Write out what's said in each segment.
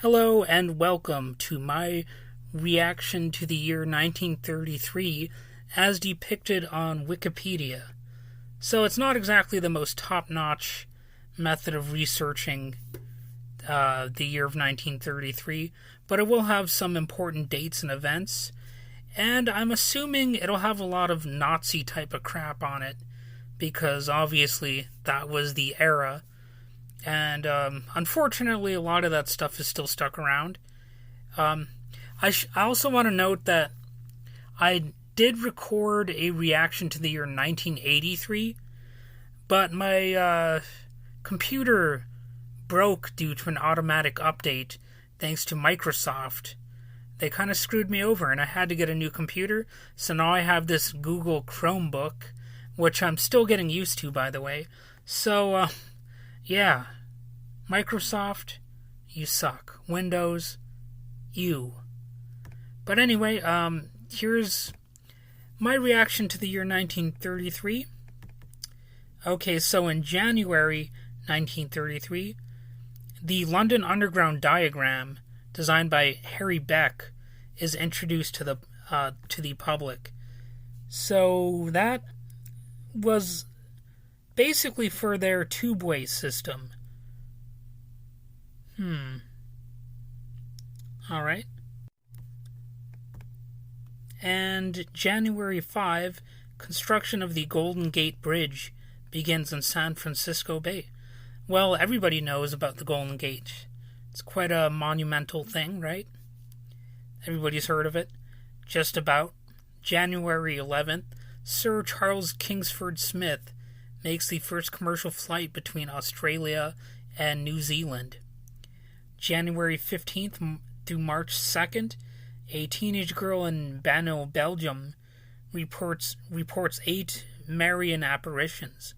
Hello and welcome to my reaction to the year 1933 as depicted on Wikipedia. So it's not exactly the most top-notch method of researching the year of 1933, but it will have some important dates and events, and I'm assuming it'll have a lot of Nazi type of crap on it, because obviously that was the era. And unfortunately, a lot of that stuff is still stuck around. I also want to note that I did record a reaction to the year 1983, but my computer broke due to an automatic update thanks to Microsoft. They kind of screwed me over, and I had to get a new computer, so now I have this Google Chromebook, which I'm still getting used to, by the way. So, yeah. Microsoft, you suck. Windows, you. But anyway, here's my reaction to the year 1933. Okay, so in January 1933, the London Underground diagram, designed by Harry Beck, is introduced to the public. So that was basically for their tubeway system. Alright. And January 5, construction of the Golden Gate Bridge begins in San Francisco Bay. Well, everybody knows about the Golden Gate. It's quite a monumental thing, right? Everybody's heard of it. Just about. January 11th, Sir Charles Kingsford Smith makes the first commercial flight between Australia and New Zealand. January 15th through March 2nd, a teenage girl in Banno, Belgium, reports 8 Marian apparitions,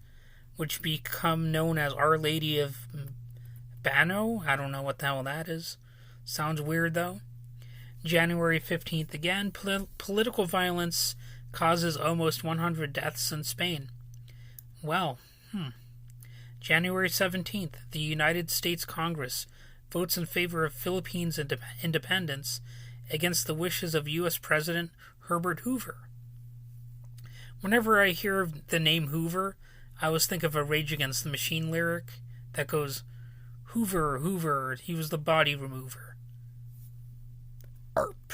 which become known as Our Lady of Banno. I don't know what the hell that is. Sounds weird, though. January 15th again, political violence causes almost 100 deaths in Spain. Well, January 17th, the United States Congress votes in favor of Philippines independence against the wishes of U.S. President Herbert Hoover. Whenever I hear the name Hoover, I always think of a Rage Against the Machine lyric that goes, Hoover, Hoover, he was the body remover. Burp.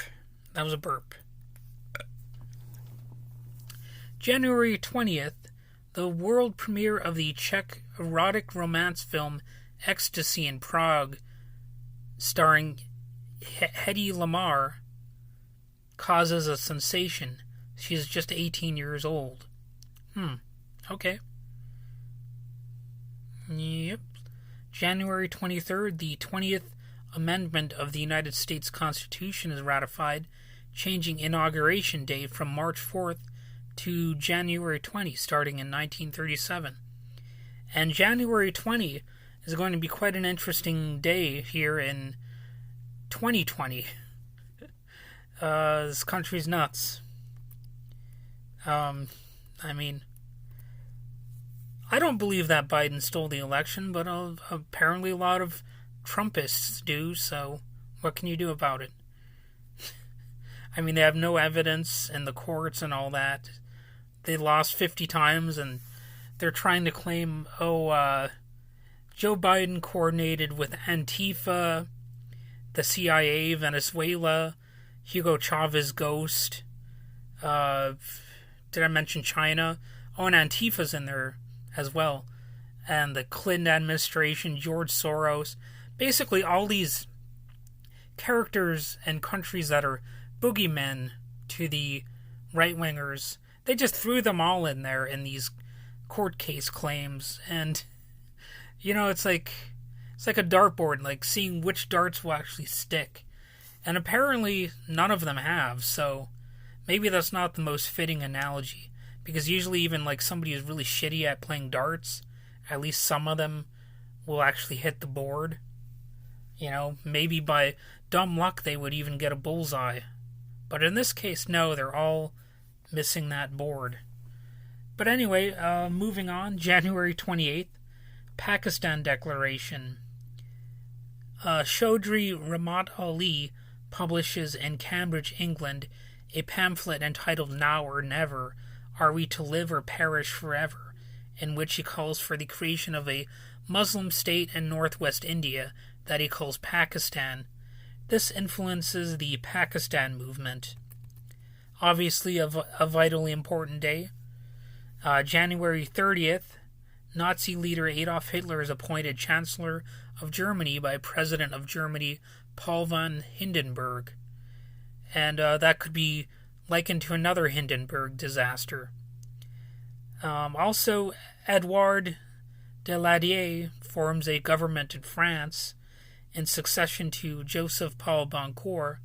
That was a burp. January 20th, the world premiere of the Czech erotic romance film Ecstasy in Prague, starring Hedy Lamarr, causes a sensation. She is just 18 years old. Okay. Yep. January 23rd, the 20th Amendment of the United States Constitution is ratified, changing inauguration day from March 4th to January 20, starting in 1937. And January 20 is going to be quite an interesting day here in 2020. This country's nuts. I mean, I don't believe that Biden stole the election, but apparently a lot of Trumpists do, so what can you do about it? I mean, they have no evidence in the courts and all that. They lost 50 times, and they're trying to claim, Joe Biden coordinated with Antifa, the CIA, Venezuela, Hugo Chavez ghost. Did I mention China? Oh, and Antifa's in there as well. And the Clinton administration, George Soros. Basically, all these characters and countries that are boogeymen to the right-wingers, they just threw them all in there in these court case claims. And it's like a dartboard, like seeing which darts will actually stick. And apparently none of them have, so maybe that's not the most fitting analogy. Because usually even like somebody who's really shitty at playing darts, at least some of them will actually hit the board. Maybe by dumb luck they would even get a bullseye. But in this case, no, they're all missing that board. But anyway, moving on, January 28th, Pakistan Declaration. Chaudhry Ramat Ali publishes in Cambridge, England, a pamphlet entitled Now or Never, Are We to Live or Perish Forever?, in which he calls for the creation of a Muslim state in northwest India that he calls Pakistan. This influences the Pakistan movement. Obviously a vitally important day. January 30th, Nazi leader Adolf Hitler is appointed Chancellor of Germany by President of Germany Paul von Hindenburg. And that could be likened to another Hindenburg disaster. Also, Edouard Daladier forms a government in France in succession to Joseph Paul Boncourt.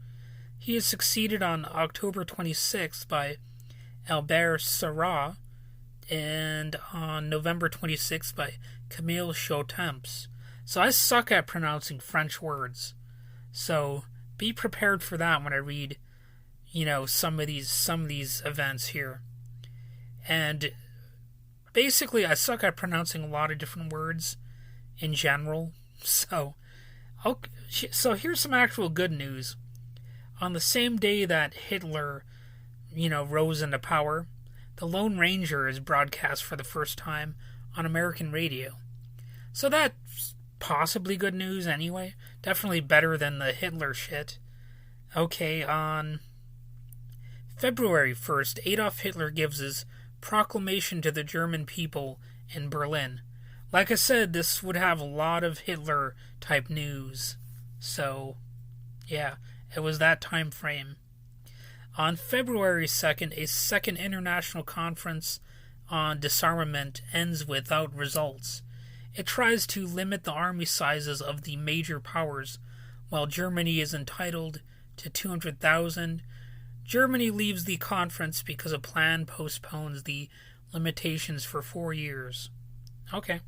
He is succeeded on October 26th by Albert Sarrat and on November 26th by Camille Chautemps. So I suck at pronouncing French words. So be prepared for that when I read, some of these events here. And basically, I suck at pronouncing a lot of different words in general. So here's some actual good news. On the same day that Hitler, rose into power, the Lone Ranger is broadcast for the first time on American radio. So that's possibly good news anyway. Definitely better than the Hitler shit. Okay, on February 1st, Adolf Hitler gives his proclamation to the German people in Berlin. Like I said, this would have a lot of Hitler-type news. So, yeah, it was that time frame. On February 2nd, a second international conference on disarmament ends without results. It tries to limit the army sizes of the major powers, while Germany is entitled to 200,000. Germany leaves the conference because a plan postpones the limitations for 4 years. Okay.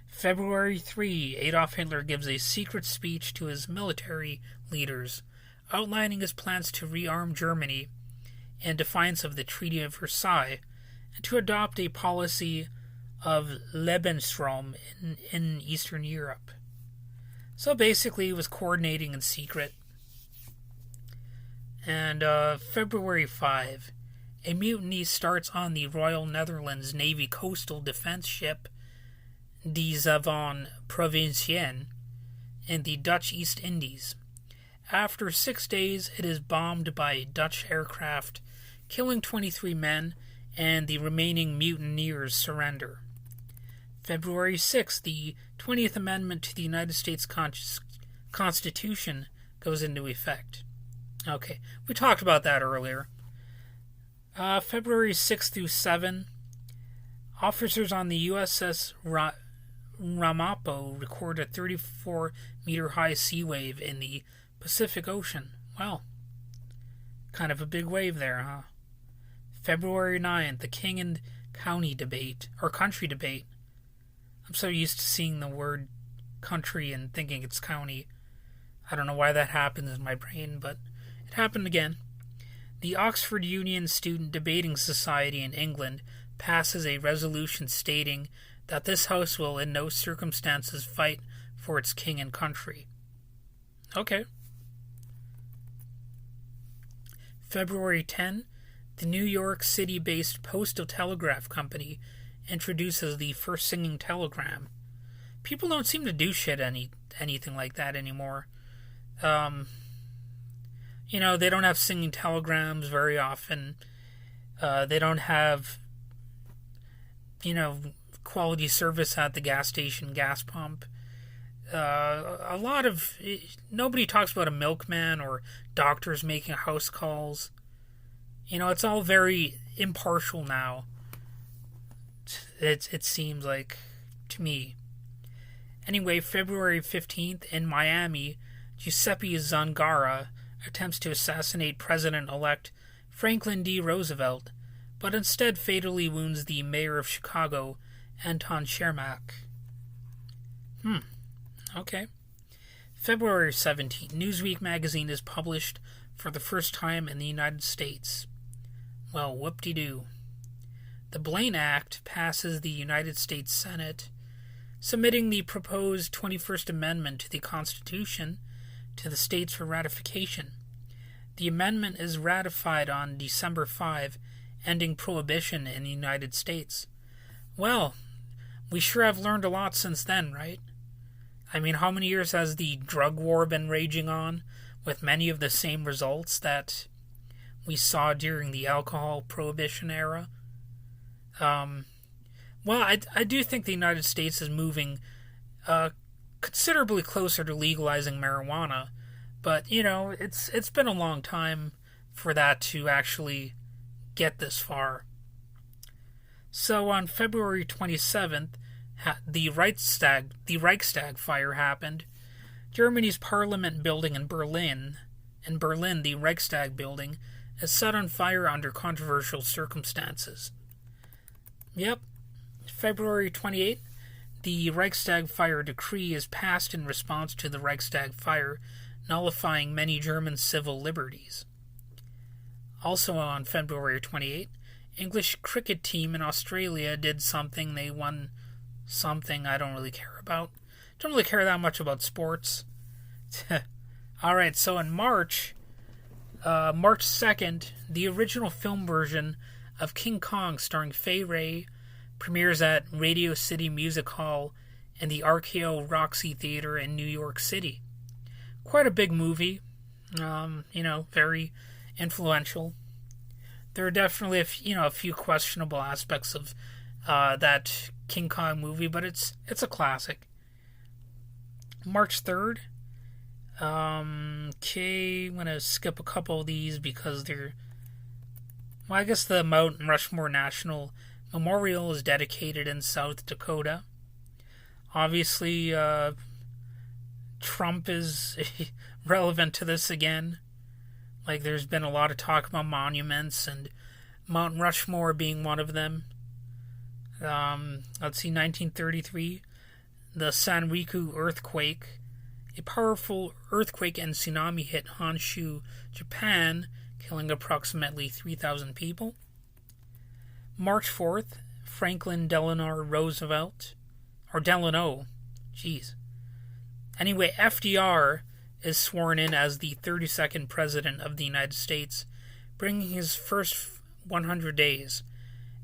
February 3, Adolf Hitler gives a secret speech to his military leaders, outlining his plans to rearm Germany in defiance of the Treaty of Versailles and to adopt a policy of Lebensraum in Eastern Europe. So basically, he was coordinating in secret. And February 5, a mutiny starts on the Royal Netherlands Navy coastal defense ship Die Savon Provincienne in the Dutch East Indies. After 6 days, it is bombed by Dutch aircraft, killing 23 men, and the remaining mutineers surrender. February 6, the 20th Amendment to the United States Constitution goes into effect. Okay, we talked about that earlier. February 6 through 7, officers on the USS Ramapo record a 34-meter-high sea wave in the Pacific Ocean. Well, kind of a big wave there, huh? February 9th, the king and country debate. I'm so used to seeing the word country and thinking it's county. I don't know why that happens in my brain, but it happened again. The Oxford Union Student Debating Society in England passes a resolution stating that this house will in no circumstances fight for its king and country. Okay. February 10, the New York City-based Postal Telegraph Company introduces the first singing telegram. People don't seem to do anything like that anymore. They don't have singing telegrams very often. They don't have, quality service at the gas station, gas pump. Nobody talks about a milkman or doctors making house calls. It's all very impartial now. It seems like, to me. Anyway, February 15th, in Miami, Giuseppe Zangara attempts to assassinate President-elect Franklin D. Roosevelt, but instead fatally wounds the mayor of Chicago, Anton Chermak. Okay. February 17th, Newsweek magazine is published for the first time in the United States. Well, whoop-de-doo. The Blaine Act passes the United States Senate. submitting the proposed 21st Amendment to the Constitution to the states for ratification. The amendment is ratified on December 5, ending prohibition in the United States. Well, we sure have learned a lot since then, right? I mean, how many years has the drug war been raging on, with many of the same results that we saw during the alcohol prohibition era? Well, I do think the United States is moving considerably closer to legalizing marijuana, but, it's been a long time for that to actually get this far. So on February 27th, the Reichstag fire happened. Germany's parliament building in Berlin, the Reichstag building, is set on fire under controversial circumstances. Yep, February 28th, the Reichstag fire decree is passed in response to the Reichstag fire, nullifying many German civil liberties. Also on February 28th, English cricket team in Australia did something. They won something I don't really care about. Don't really care that much about sports. Alright, so in March 2nd, the original film version of King Kong starring Fay Wray premieres at Radio City Music Hall and the RKO Roxy Theater in New York City. Quite a big movie, very influential. There are definitely a few questionable aspects of that King Kong movie, but it's a classic. March 3rd. Okay, I'm going to skip a couple of these because they're... Well, I guess the Mount Rushmore National Memorial is dedicated in South Dakota. Obviously, Trump is relevant to this again. Like, there's been a lot of talk about monuments, and Mount Rushmore being one of them. Let's see, 1933, the Sanriku earthquake. A powerful earthquake and tsunami hit Honshu, Japan, killing approximately 3,000 people. March 4th, Franklin Delano Roosevelt, or Delano, Anyway, FDR is sworn in as the 32nd President of the United States, bringing his first 100 days.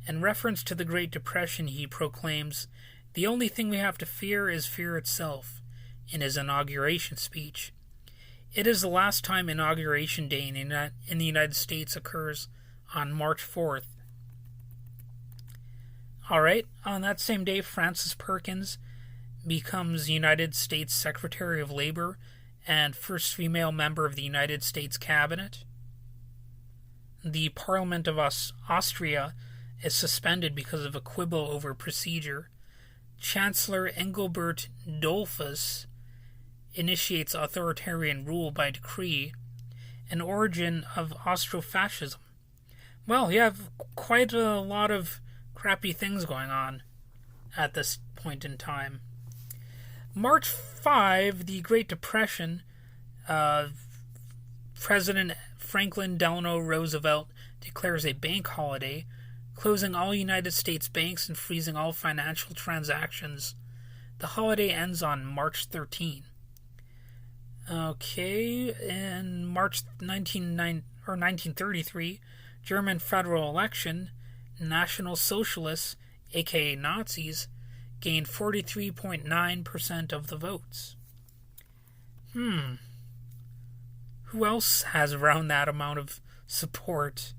In reference to the Great Depression, he proclaims, "The only thing we have to fear is fear itself," in his inauguration speech. It is the last time Inauguration Day in the United States occurs on March 4th. Alright, on that same day, Frances Perkins becomes United States Secretary of Labor and first female member of the United States Cabinet. The Parliament of Austria is suspended because of a quibble over procedure. Chancellor Engelbert Dollfuss initiates authoritarian rule by decree. An origin of Austrofascism. Well, you have quite a lot of crappy things going on at this point in time. March 5, the Great Depression, President Franklin Delano Roosevelt declares a bank holiday, closing all United States banks and freezing all financial transactions. The holiday ends on March 13. Okay, in March 1933, German federal election, National Socialists, aka Nazis, gained 43.9% of the votes. Who else has around that amount of support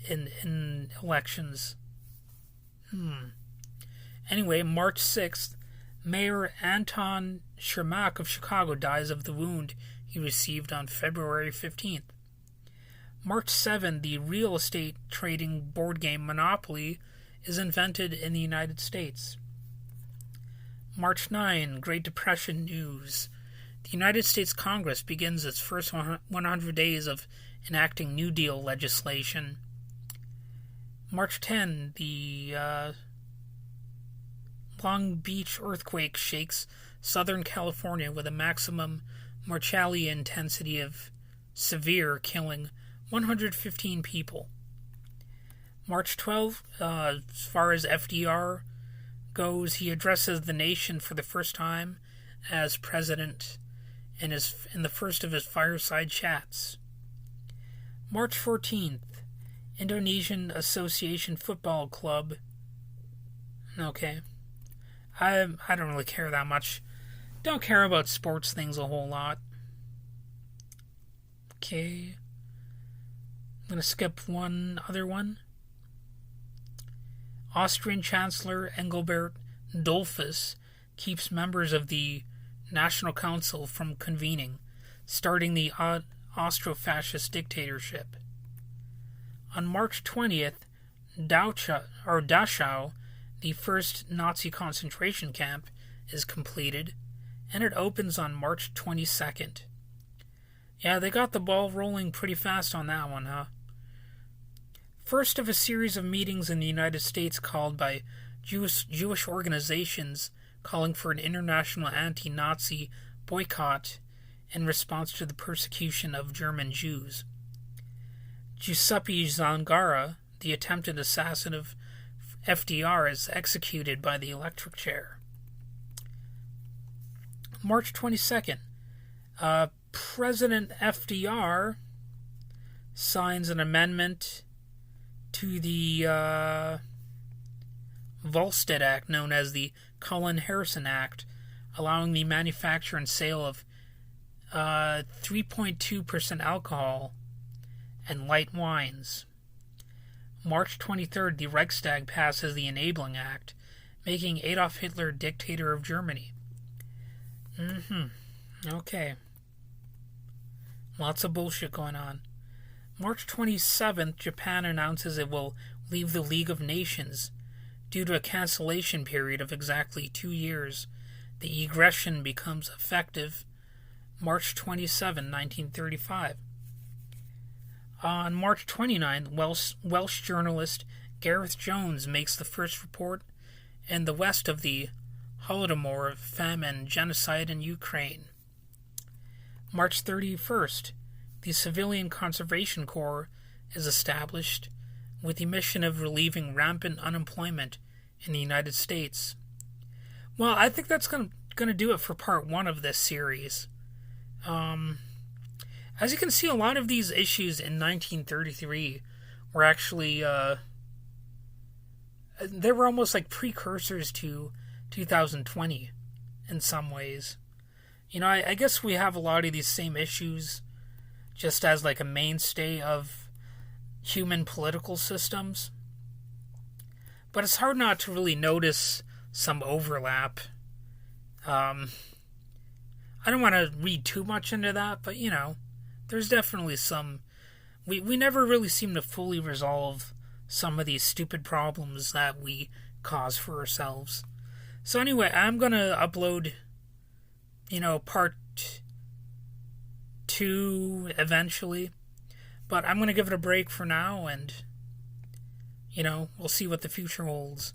in elections? Anyway, March 6th, Mayor Anton Chermak of Chicago dies of the wound he received on February 15th. March 7th, the real estate trading board game Monopoly is invented in the United States. March 9, Great Depression news. The United States Congress begins its first 100 days of enacting New Deal legislation. March 10, the Long Beach earthquake shakes Southern California with a maximum mortality intensity of severe, killing 115 people. March 12, as far as FDR goes, he addresses the nation for the first time as president in the first of his fireside chats. March 14th, Indonesian Association Football Club. Okay. I don't really care that much. Don't care about sports things a whole lot. Okay. I'm going to skip one other one. Austrian Chancellor Engelbert Dollfuss keeps members of the National Council from convening, starting the Austro-fascist dictatorship. On March 20th, Dachau, the first Nazi concentration camp, is completed, and it opens on March 22nd. Yeah, they got the ball rolling pretty fast on that one, huh? First of a series of meetings in the United States called by Jewish organizations calling for an international anti-Nazi boycott in response to the persecution of German Jews. Giuseppe Zangara, the attempted assassin of FDR, is executed by the electric chair. March 22nd, President FDR signs an amendment to the Volstead Act, known as the Cullen-Harrison Act, allowing the manufacture and sale of 3.2% alcohol and light wines. March 23rd, the Reichstag passes the Enabling Act, making Adolf Hitler dictator of Germany. Okay. Lots of bullshit going on. March 27th, Japan announces it will leave the League of Nations due to a cancellation period of exactly 2 years. The egression becomes effective March 27, 1935. On March 29th, Welsh journalist Gareth Jones makes the first report in the west of the Holodomor famine genocide in Ukraine. March 31st, the Civilian Conservation Corps is established with the mission of relieving rampant unemployment in the United States. Well, I think that's going to do it for part 1 of this series. As you can see, a lot of these issues in 1933 were actually, they were almost like precursors to 2020 in some ways. You know, I guess we have a lot of these same issues just as like a mainstay of human political systems. But it's hard not to really notice some overlap. I don't want to read too much into that, but you know, there's definitely some. We never really seem to fully resolve some of these stupid problems that we cause for ourselves. So anyway, I'm going to upload, part 2 eventually. But I'm going to give it a break for now, and, we'll see what the future holds.